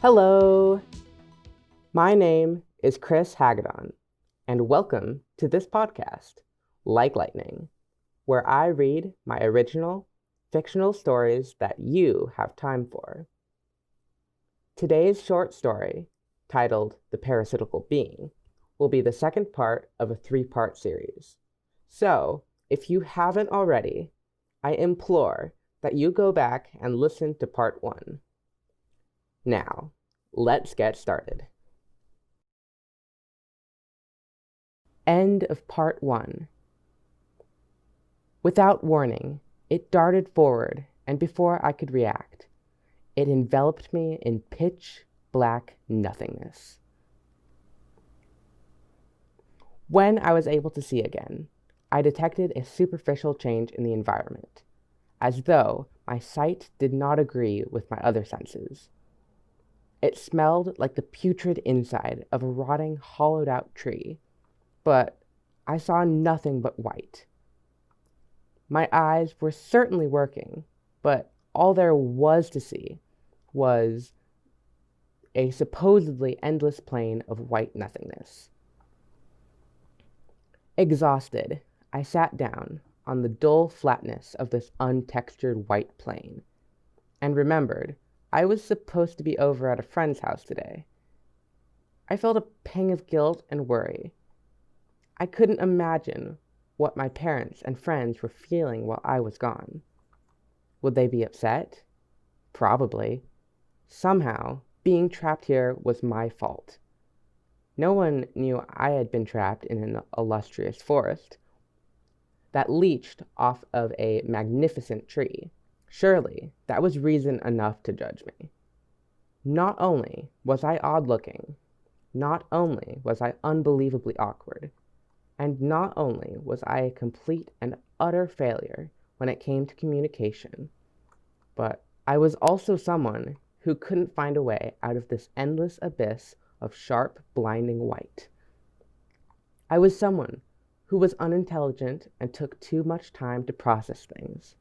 Hello, my name is Chris Hagedon, and welcome to this podcast, Like Lightning, where I read my original fictional stories that you have time for. Today's short story, titled The Parasitical Being, will be the second part of a three-part series. So, if you haven't already, I implore that you go back and listen to part 1. Now, let's get started. End of part 1. Without warning, it darted forward, and before I could react, it enveloped me in pitch black nothingness. When I was able to see again, I detected a superficial change in the environment, as though my sight did not agree with my other senses. It smelled like the putrid inside of a rotting, hollowed-out tree, but I saw nothing but white. My eyes were certainly working, but all there was to see was a supposedly endless plain of white nothingness. Exhausted, I sat down on the dull flatness of this untextured white plain, and remembered I was supposed to be over at a friend's house today. I felt a pang of guilt and worry. I couldn't imagine what my parents and friends were feeling while I was gone. Would they be upset? Probably. Somehow, being trapped here was my fault. No one knew I had been trapped in an illustrious forest that leached off of a magnificent tree. Surely, that was reason enough to judge me. Not only was I odd-looking, not only was I unbelievably awkward, and not only was I a complete and utter failure when it came to communication, but I was also someone who couldn't find a way out of this endless abyss of sharp, blinding white. I was someone who was unintelligent and took too much time to process things.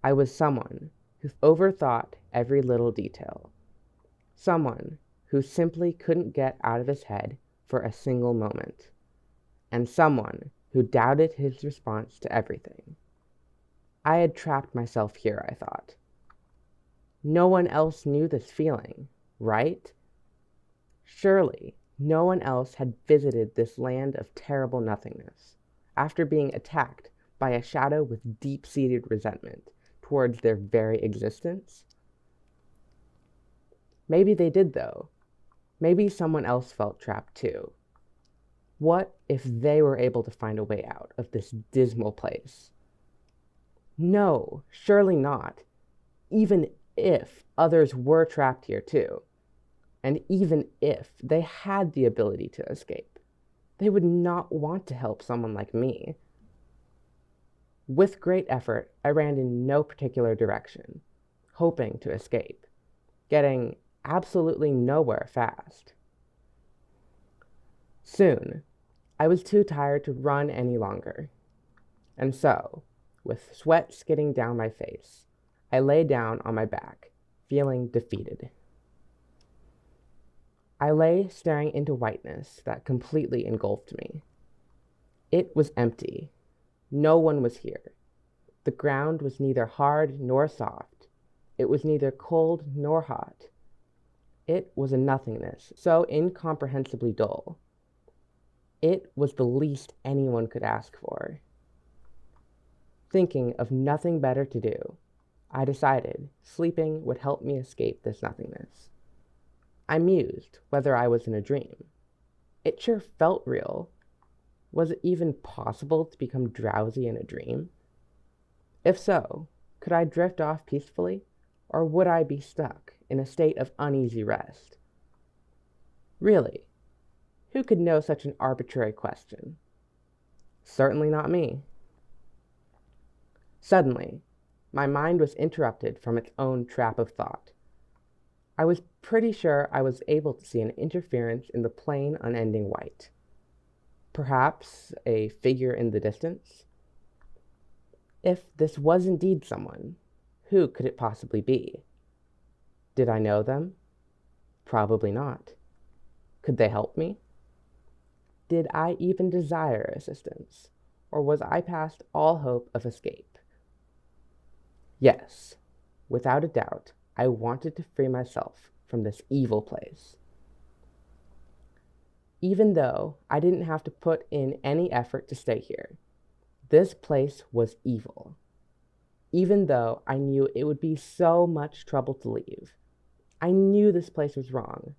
I was someone who overthought every little detail. Someone who simply couldn't get out of his head for a single moment. And someone who doubted his response to everything. I had trapped myself here, I thought. No one else knew this feeling, right? Surely, no one else had visited this land of terrible nothingness, after being attacked by a shadow with deep-seated resentment towards their very existence. Maybe they did, though. Maybe someone else felt trapped, too. What if they were able to find a way out of this dismal place? No, surely not. Even if others were trapped here too, and even if they had the ability to escape, they would not want to help someone like me. With great effort, I ran in no particular direction, hoping to escape, getting absolutely nowhere fast. Soon, I was too tired to run any longer, and so, with sweat skidding down my face, I lay down on my back, feeling defeated. I lay staring into whiteness that completely engulfed me. It was empty. No one was here. The ground was neither hard nor soft. It was neither cold nor hot. It was a nothingness so incomprehensibly dull. It was the least anyone could ask for. Thinking of nothing better to do, I decided sleeping would help me escape this nothingness. I mused whether I was in a dream. It sure felt real. Was it even possible to become drowsy in a dream? If so, could I drift off peacefully, or would I be stuck in a state of uneasy rest? Really, who could know such an arbitrary question? Certainly not me. Suddenly, my mind was interrupted from its own trap of thought. I was pretty sure I was able to see an interference in the plain, unending white. Perhaps a figure in the distance? If this was indeed someone, who could it possibly be? Did I know them? Probably not. Could they help me? Did I even desire assistance? Or was I past all hope of escape? Yes, without a doubt, I wanted to free myself from this evil place. Even though I didn't have to put in any effort to stay here, this place was evil. Even though I knew it would be so much trouble to leave, I knew this place was wrong.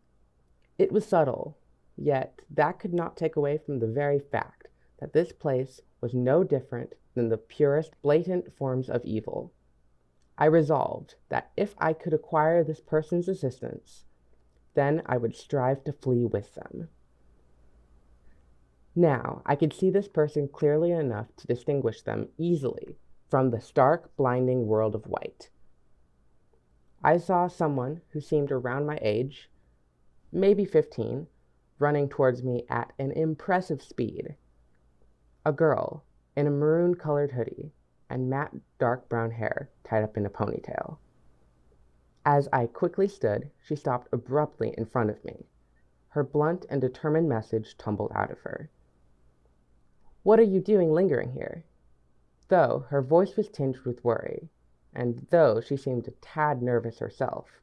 It was subtle, yet that could not take away from the very fact that this place was no different than the purest, blatant forms of evil. I resolved that if I could acquire this person's assistance, then I would strive to flee with them. Now, I could see this person clearly enough to distinguish them easily from the stark, blinding world of white. I saw someone who seemed around my age, maybe 15, running towards me at an impressive speed. A girl in a maroon-colored hoodie and matte dark brown hair tied up in a ponytail. As I quickly stood, she stopped abruptly in front of me. Her blunt and determined message tumbled out of her. "What are you doing lingering here?" Though her voice was tinged with worry, and though she seemed a tad nervous herself,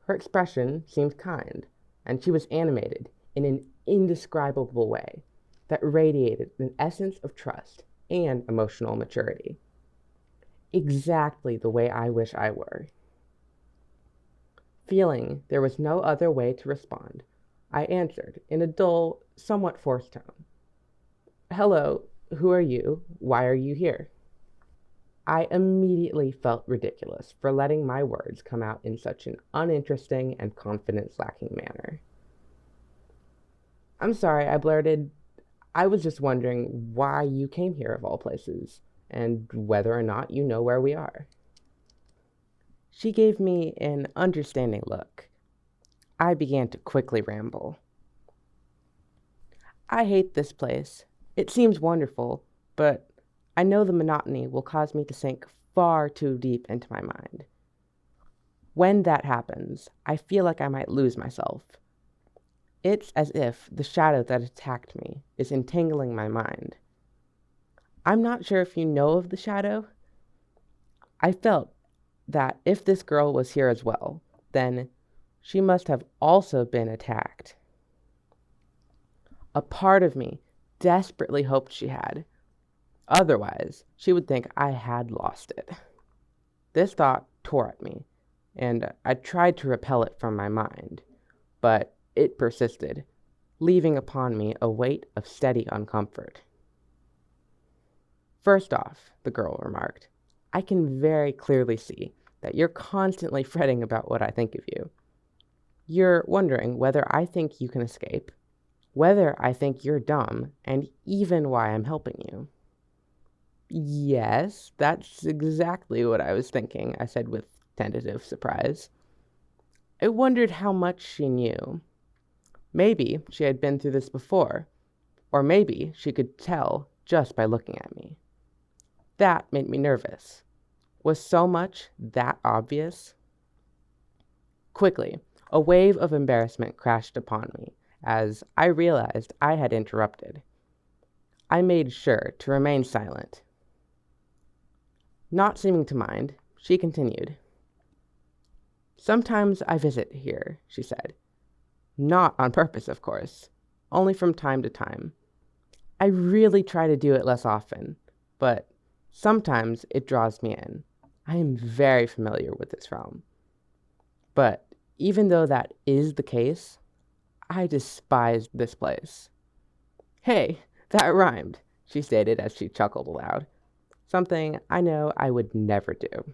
her expression seemed kind, and she was animated in an indescribable way that radiated an essence of trust and emotional maturity. Exactly the way I wish I were. Feeling there was no other way to respond, I answered in a dull, somewhat forced tone. "Hello, who are you? Why are you here?" I immediately felt ridiculous for letting my words come out in such an uninteresting and confidence-lacking manner. "I'm sorry," I blurted. "I was just wondering why you came here of all places, and whether or not you know where we are." She gave me an understanding look. I began to quickly ramble. "I hate this place. It seems wonderful, but I know the monotony will cause me to sink far too deep into my mind. When that happens, I feel like I might lose myself. It's as if the shadow that attacked me is entangling my mind. I'm not sure if you know of the shadow. I felt that if this girl was here as well, then she must have also been attacked. A part of me desperately hoped she had. Otherwise, she would think I had lost it. This thought tore at me, and I tried to repel it from my mind, but it persisted, leaving upon me a weight of steady uncomfort. "First off," the girl remarked, "I can very clearly see that you're constantly fretting about what I think of you. You're wondering whether I think you can escape, whether I think you're dumb, and even why I'm helping you." "Yes, that's exactly what I was thinking," I said with tentative surprise. I wondered how much she knew. Maybe she had been through this before, or maybe she could tell just by looking at me. That made me nervous. Was so much that obvious? Quickly, a wave of embarrassment crashed upon me as I realized I had interrupted. I made sure to remain silent. Not seeming to mind, she continued. "Sometimes I visit here," she said. "Not on purpose, of course, only from time to time. I really try to do it less often, but sometimes it draws me in. I am very familiar with this realm. But even though that is the case, I despise this place." "Hey, that rhymed," she stated as she chuckled aloud. Something I know I would never do.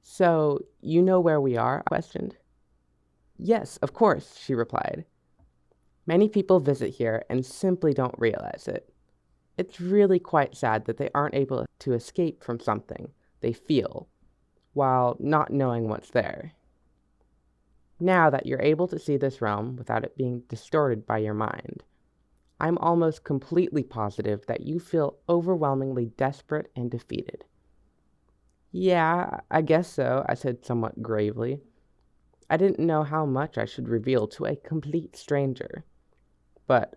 "So, you know where we are?" I questioned. "Yes, of course," she replied. "Many people visit here and simply don't realize it. It's really quite sad that they aren't able to escape from something they feel while not knowing what's there. Now that you're able to see this realm without it being distorted by your mind, I'm almost completely positive that you feel overwhelmingly desperate and defeated." "Yeah, I guess so," I said somewhat gravely. I didn't know how much I should reveal to a complete stranger, but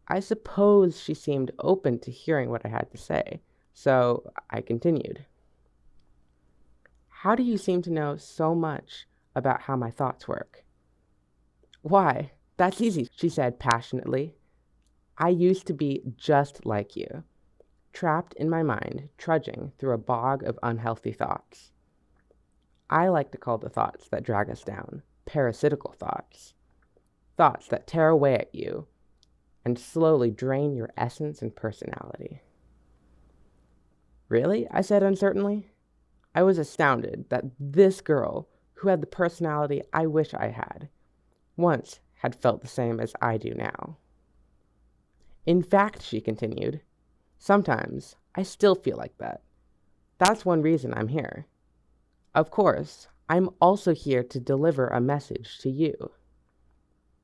I suppose she seemed open to hearing what I had to say, so I continued. How do you seem to know so much about how my thoughts work? Why, that's easy, she said passionately. I used to be just like you, trapped in my mind, trudging through a bog of unhealthy thoughts. I like to call the thoughts that drag us down parasitical thoughts, thoughts that tear away at you and slowly drain your essence and personality. Really? I said uncertainly. I was astounded that this girl, who had the personality I wish I had, once had felt the same as I do now. In fact, she continued, sometimes I still feel like that. That's one reason I'm here. Of course, I'm also here to deliver a message to you.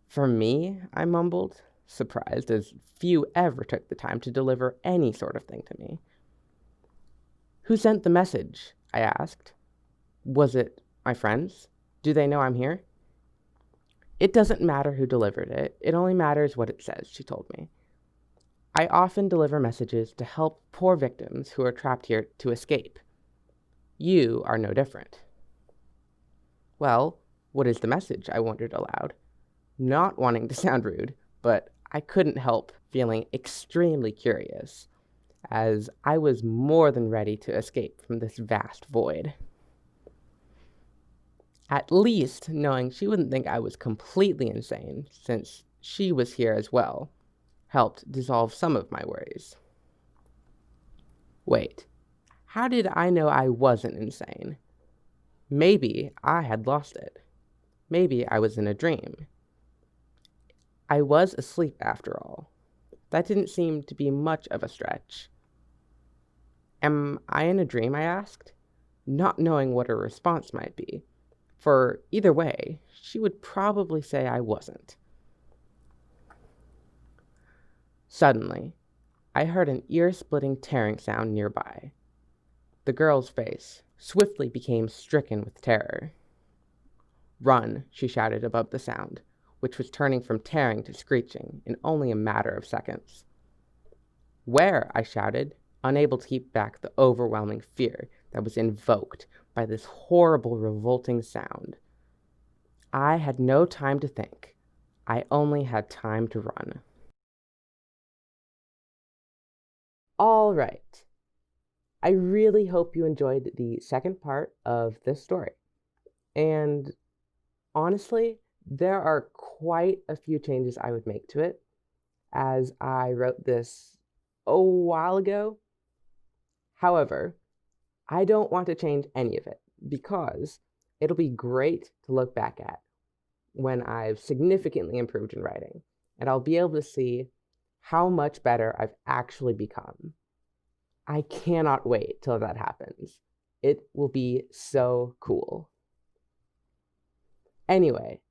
For me, I mumbled, surprised as few ever took the time to deliver any sort of thing to me. Who sent the message? I asked. Was it my friends? Do they know I'm here? It doesn't matter who delivered it. It only matters what it says, she told me. I often deliver messages to help poor victims who are trapped here to escape. You are no different. Well, what is the message? I wondered aloud, not wanting to sound rude, but I couldn't help feeling extremely curious, as I was more than ready to escape from this vast void. At least knowing she wouldn't think I was completely insane, since she was here as well, helped dissolve some of my worries. Wait, how did I know I wasn't insane? Maybe I had lost it. Maybe I was in a dream. I was asleep after all. That didn't seem to be much of a stretch. Am I in a dream? I asked, not knowing what her response might be, for either way, she would probably say I wasn't. Suddenly, I heard an ear-splitting tearing sound nearby. The girl's face swiftly became stricken with terror. Run, she shouted above the sound, which was turning from tearing to screeching in only a matter of seconds. Where? I shouted, unable to keep back the overwhelming fear that was invoked by this horrible, revolting sound. I had no time to think. I only had time to run. All right. I really hope you enjoyed the second part of this story. And honestly, there are quite a few changes I would make to it, as I wrote this a while ago. However, I don't want to change any of it because it'll be great to look back at when I've significantly improved in writing, and I'll be able to see how much better I've actually become. I cannot wait till that happens. It will be so cool. Anyway,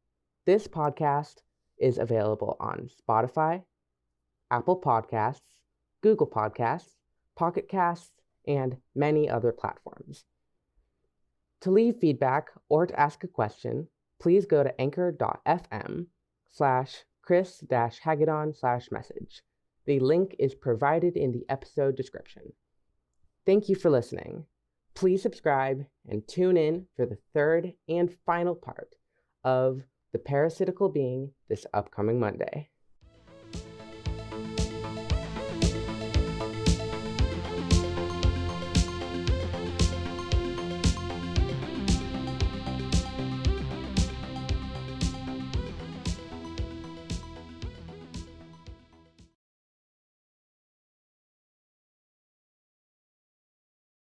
this podcast is available on Spotify, Apple Podcasts, Google Podcasts, Pocket Casts, and many other platforms. To leave feedback or to ask a question, please go to anchor.fm/Chris-Hagedon/message. The link is provided in the episode description. Thank you for listening. Please subscribe and tune in for the third and final part of The Parasitical Being this upcoming Monday.